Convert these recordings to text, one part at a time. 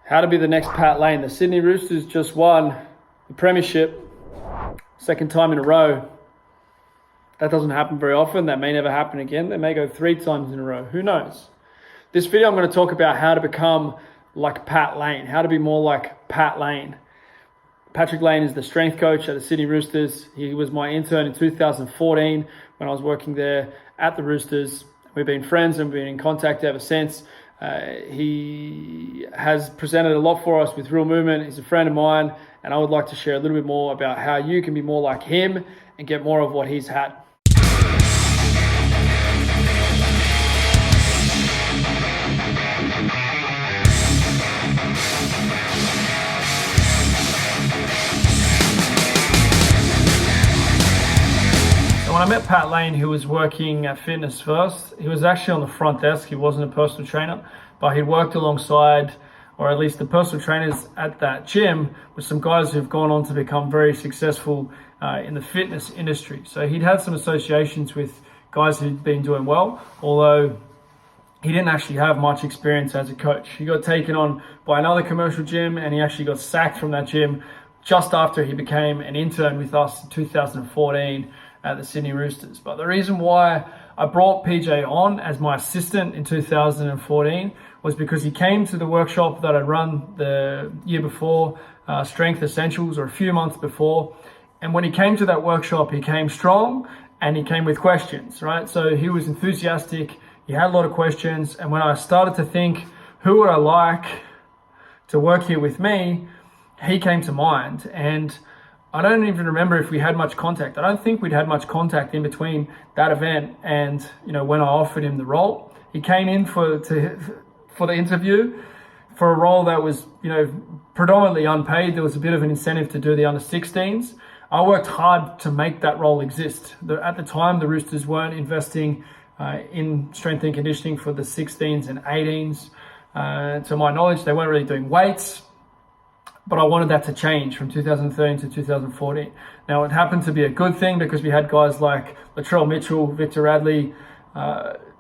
How to be the next Pat Lane. The Sydney Roosters just won the premiership, second time in a row. That doesn't happen very often. That may never happen again. They may go 3 times in a row. Who knows? This video, I'm going to talk about how to become like Pat Lane, how to be more like Pat Lane. Patrick Lane is the strength coach at the Sydney Roosters. He was my intern in 2014 when I was working there at the Roosters. We've been friends and we've been in contact ever since. He has presented a lot for us with Real Movement. He's a friend of mine, and I would like to share a little bit more about how you can be more like him and get more of what he's had. When I met Pat Lane, who was working at Fitness First, he was actually on the front desk. He wasn't a personal trainer, but he'd worked alongside, or at least the personal trainers at that gym, with some guys who've gone on to become very successful in the fitness industry. So he'd had some associations with guys who'd been doing well, although he didn't actually have much experience as a coach. He got taken on by another commercial gym, and he actually got sacked from that gym just after he became an intern with us in 2014 at the Sydney Roosters. But the reason why I brought PJ on as my assistant in 2014 was because he came to the workshop that I'd run the year before, Strength Essentials, or a few months before. And when he came to that workshop, he came strong and he came with questions, right? So he was enthusiastic, he had a lot of questions. And when I started to think, who would I like to work here with me, he came to mind. And I don't even remember if we had much contact. I don't think we'd had much contact in between that event and, when I offered him the role. He came in for the interview for a role that was, predominantly unpaid. There was a bit of an incentive to do the under 16s. I worked hard to make that role exist. At the time, the Roosters weren't investing in strength and conditioning for the 16s and 18s. To my knowledge, they weren't really doing weights. But I wanted that to change from 2013 to 2014. Now, it happened to be a good thing because we had guys like Latrell Mitchell, Victor Radley,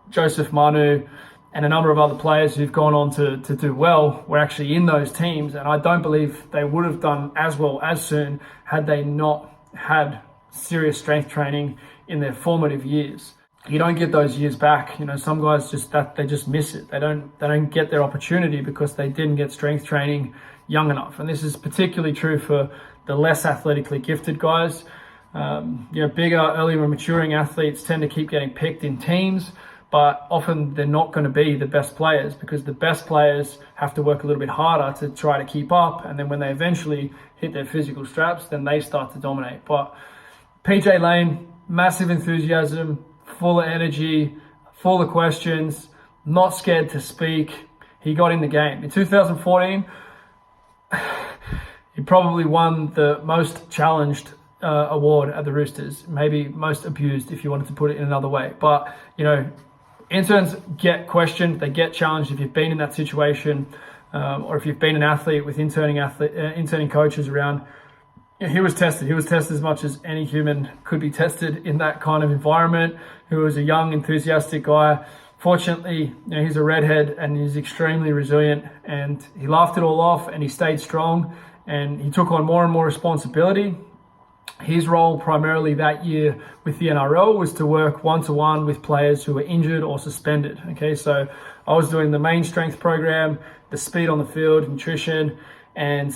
Joseph Manu, and a number of other players who've gone on to do well were actually in those teams. And I don't believe they would have done as well as soon had they not had serious strength training in their formative years. You don't get those years back. Some guys they just miss it. They don't get their opportunity because they didn't get strength training young enough. And this is particularly true for the less athletically gifted guys. Bigger, earlier maturing athletes tend to keep getting picked in teams, but often they're not going to be the best players because the best players have to work a little bit harder to try to keep up. And then when they eventually hit their physical straps, then they start to dominate. But PJ Lane, massive enthusiasm, full of energy, full of questions, not scared to speak. He got in the game. In 2014, he probably won the most challenged award at the Roosters, maybe most abused if you wanted to put it in another way. But, interns get questioned, they get challenged if you've been in that situation, or if you've been an athlete with interning coaches around. He was tested. He was tested as much as any human could be tested in that kind of environment. He was a young, enthusiastic guy. Fortunately, he's a redhead and he's extremely resilient, and he laughed it all off and he stayed strong and he took on more and more responsibility. His role primarily that year with the NRL was to work one-to-one with players who were injured or suspended. Okay, so I was doing the main strength program, the speed on the field, nutrition, and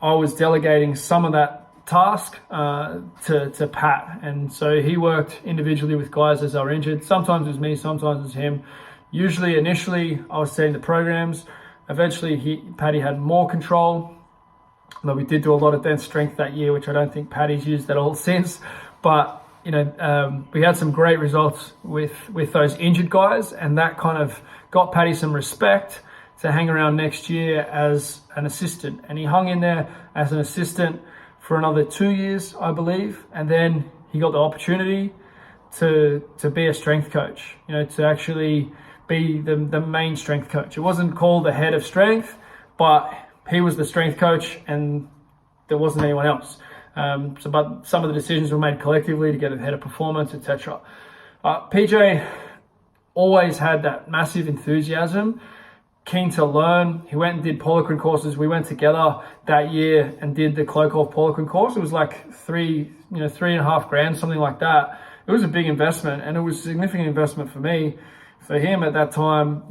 I was delegating some of that task to Pat. And so he worked individually with guys as they were injured. Sometimes it was me, sometimes it was him. Usually, initially, I was setting the programs. Eventually, Paddy had more control. Though we did do a lot of dense strength that year, which I don't think Paddy's used at all since. But, we had some great results with those injured guys, and that kind of got Paddy some respect to hang around next year as an assistant. And he hung in there as an assistant for another 2 years, I believe. And then he got the opportunity to be a strength coach, to actually be the main strength coach. It wasn't called the head of strength, but he was the strength coach and there wasn't anyone else. But some of the decisions were made collectively to get ahead of performance, etc. PJ always had that massive enthusiasm keen to learn. He went and did Poliquin courses. We went together that year and did the Cloakov Poliquin course. It was like $3,500, something like that. It was a big investment, and it was a significant investment for me. For him at that time,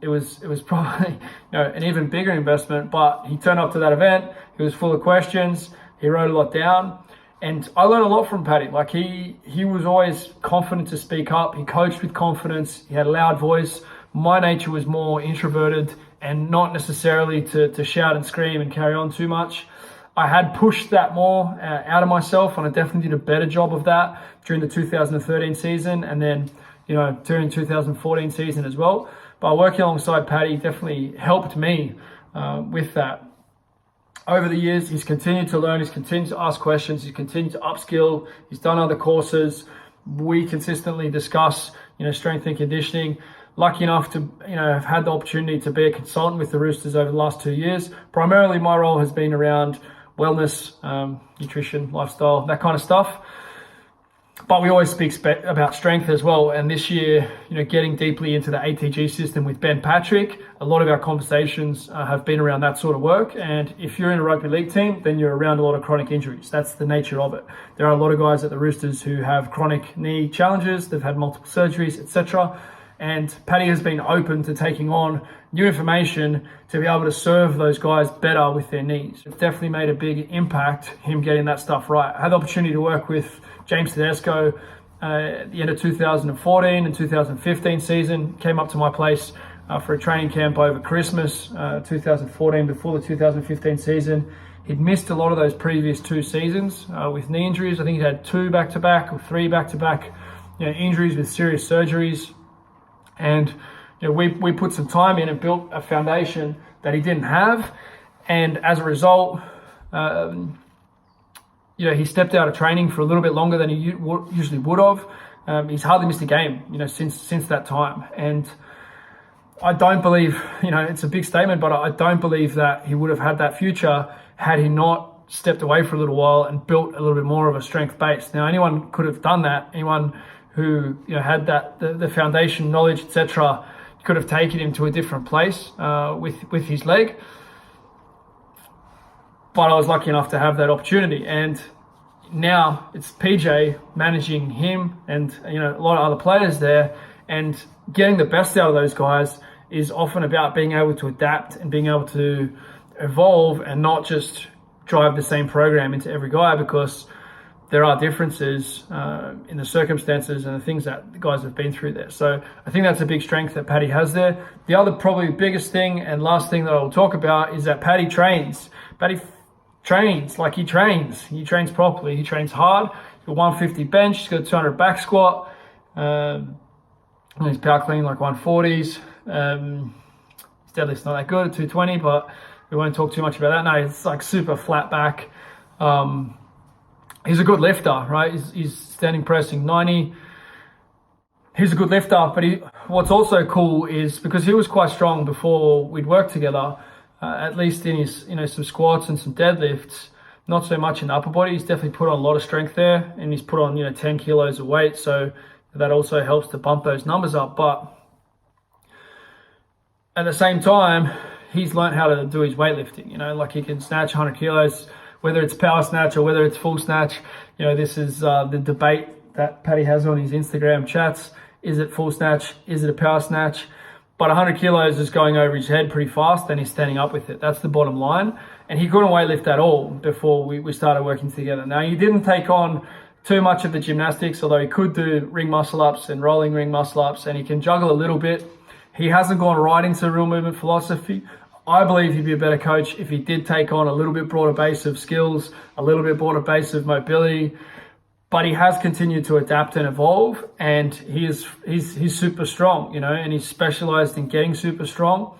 it was probably an even bigger investment, but he turned up to that event. He was full of questions. He wrote a lot down, and I learned a lot from Paddy. Like he was always confident to speak up. He coached with confidence. He had a loud voice. My nature was more introverted and not necessarily to shout and scream and carry on too much. I had pushed that more out of myself, and I definitely did a better job of that during the 2013 season, and then during 2014 season as well. But working alongside Paddy definitely helped me with that. Over the years, he's continued to learn, he's continued to ask questions, he's continued to upskill, he's done other courses. We consistently discuss, strength and conditioning. Lucky enough to, have had the opportunity to be a consultant with the Roosters over the last 2 years. Primarily, my role has been around wellness, nutrition, lifestyle, that kind of stuff. But we always speak about strength as well. And this year, getting deeply into the ATG system with Ben Patrick, a lot of our conversations have been around that sort of work. And if you're in a rugby league team, then you're around a lot of chronic injuries. That's the nature of it. There are a lot of guys at the Roosters who have chronic knee challenges. They've had multiple surgeries, etc. And Paddy has been open to taking on new information to be able to serve those guys better with their knees. It's definitely made a big impact, him getting that stuff right. I had the opportunity to work with James Tedesco at the end of 2014 and 2015 season. Came up to my place for a training camp over Christmas 2014 before the 2015 season. He'd missed a lot of those previous 2 seasons with knee injuries. I think he'd had 2 back-to-back or 3 back-to-back injuries with serious surgeries. And we put some time in and built a foundation that he didn't have. And as a result, he stepped out of training for a little bit longer than he usually would have. He's hardly missed a game, since that time. And I don't believe, it's a big statement, but I don't believe that he would have had that future had he not stepped away for a little while and built a little bit more of a strength base. Now, anyone could have done that. Anyone who had that the foundation knowledge, etc., could have taken him to a different place with his leg. But I was lucky enough to have that opportunity, and now it's PJ managing him and a lot of other players there, and getting the best out of those guys is often about being able to adapt and being able to evolve and not just drive the same program into every guy, because there are differences in the circumstances and the things that the guys have been through there. So I think that's a big strength that Paddy has there. The other probably biggest thing and last thing that I'll talk about is that Paddy trains. Paddy trains like he trains. He trains properly. He trains hard. He's got 150 bench. He's got a 200 back squat. He's power clean like 140s. His deadlift's not that good at 220, but we won't talk too much about that. No, it's like super flat back. He's a good lifter, right? He's standing pressing 90. He's a good lifter, but what's also cool is because he was quite strong before we'd worked together, at least in his, some squats and some deadlifts, not so much in the upper body. He's definitely put on a lot of strength there, and he's put on, 10 kilos of weight. So that also helps to bump those numbers up. But at the same time, he's learned how to do his weightlifting, like he can snatch 100 kilos, whether it's power snatch or whether it's full snatch. This is the debate that Paddy has on his Instagram chats. Is it full snatch? Is it a power snatch? But 100 kilos is going over his head pretty fast, and he's standing up with it. That's the bottom line. And he couldn't weightlift at all before we started working together. Now, he didn't take on too much of the gymnastics, although he could do ring muscle ups and rolling ring muscle ups, and he can juggle a little bit. He hasn't gone right into real movement philosophy. I believe he'd be a better coach if he did take on a little bit broader base of skills, a little bit broader base of mobility. But he has continued to adapt and evolve, and he's super strong, and he's specialized in getting super strong.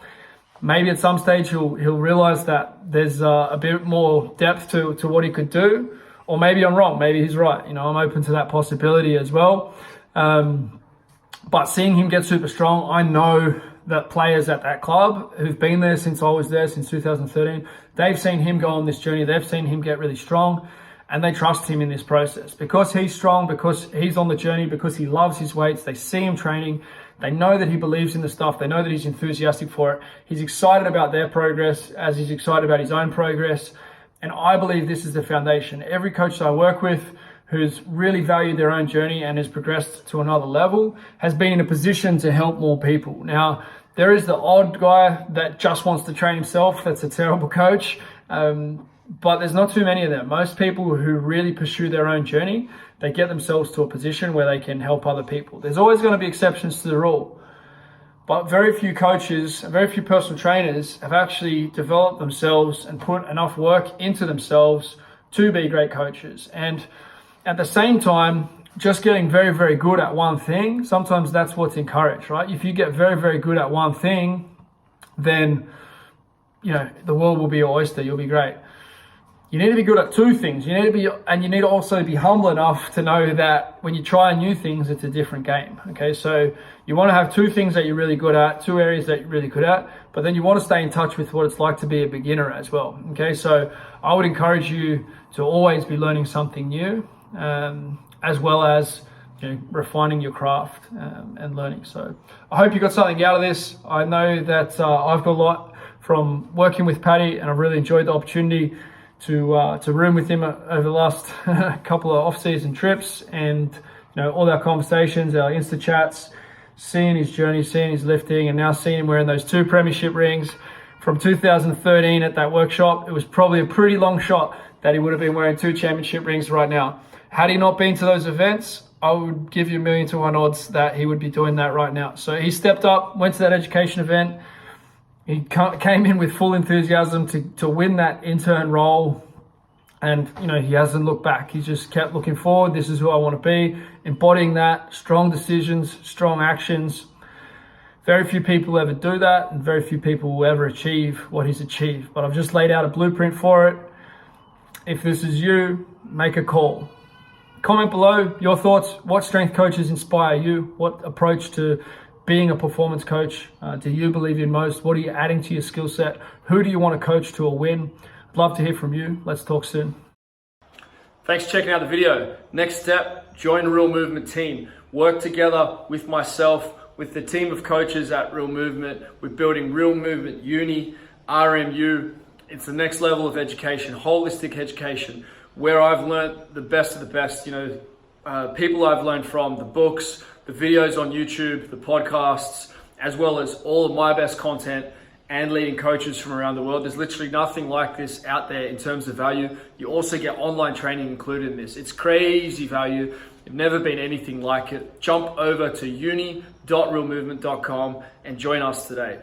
Maybe at some stage he'll realize that there's a bit more depth to what he could do, or maybe I'm wrong. Maybe he's right. I'm open to that possibility as well. But seeing him get super strong, I know that players at that club who've been there since I was there, since 2013, they've seen him go on this journey. They've seen him get really strong. and they trust him in this process. Because he's strong, because he's on the journey, because he loves his weights, they see him training, they know that he believes in the stuff, they know that he's enthusiastic for it, he's excited about their progress as he's excited about his own progress. And I believe this is the foundation. Every coach that I work with who's really valued their own journey and has progressed to another level has been in a position to help more people. Now, there is the odd guy that just wants to train himself. That's a terrible coach. But there's not too many of them. Most people who really pursue their own journey, they get themselves to a position where they can help other people. There's always going to be exceptions to the rule. But very few coaches, very few personal trainers have actually developed themselves and put enough work into themselves to be great coaches. And at the same time, just getting very, very good at one thing, sometimes that's what's encouraged, right? If you get very, very good at one thing, then, the world will be your oyster. You'll be great. You need to be good at two things. You need to also be humble enough to know that when you try new things, it's a different game. Okay, so you want to have two things that you're really good at, two areas that you're really good at, but then you want to stay in touch with what it's like to be a beginner as well. Okay, so I would encourage you to always be learning something new, as well as refining your craft and learning. So I hope you got something out of this. I know that I've got a lot from working with Paddy, and I've really enjoyed the opportunity to room with him over the last couple of off-season trips, and all our conversations, our Insta chats, seeing his journey, seeing his lifting, and now seeing him wearing those 2 premiership rings from 2013 at that workshop. It was probably a pretty long shot that he would have been wearing 2 championship rings right now. Had he not been to those events, I would give you 1,000,000 to 1 odds that he would be doing that right now. So he stepped up, went to that education event. He came in with full enthusiasm to win that intern role. And, he hasn't looked back. He just kept looking forward. This is who I want to be. Embodying that, strong decisions, strong actions. Very few people ever do that, and very few people will ever achieve what he's achieved. But I've just laid out a blueprint for it. If this is you, make a call. Comment below your thoughts. What strength coaches inspire you? What approach to being a performance coach do you believe in most? What are you adding to your skill set? Who do you want to coach to a win? I'd love to hear from you. Let's talk soon. Thanks for checking out the video. Next step, join the Real Movement team. Work together with myself, with the team of coaches at Real Movement. We're building Real Movement Uni, RMU. It's the next level of education, holistic education, where I've learned the best of the best. People I've learned from, the books, the videos on YouTube, the podcasts, as well as all of my best content and leading coaches from around the world. There's literally nothing like this out there in terms of value. You also get online training included in this. It's crazy value. There's never been anything like it. Jump over to uni.realmovement.com and join us today.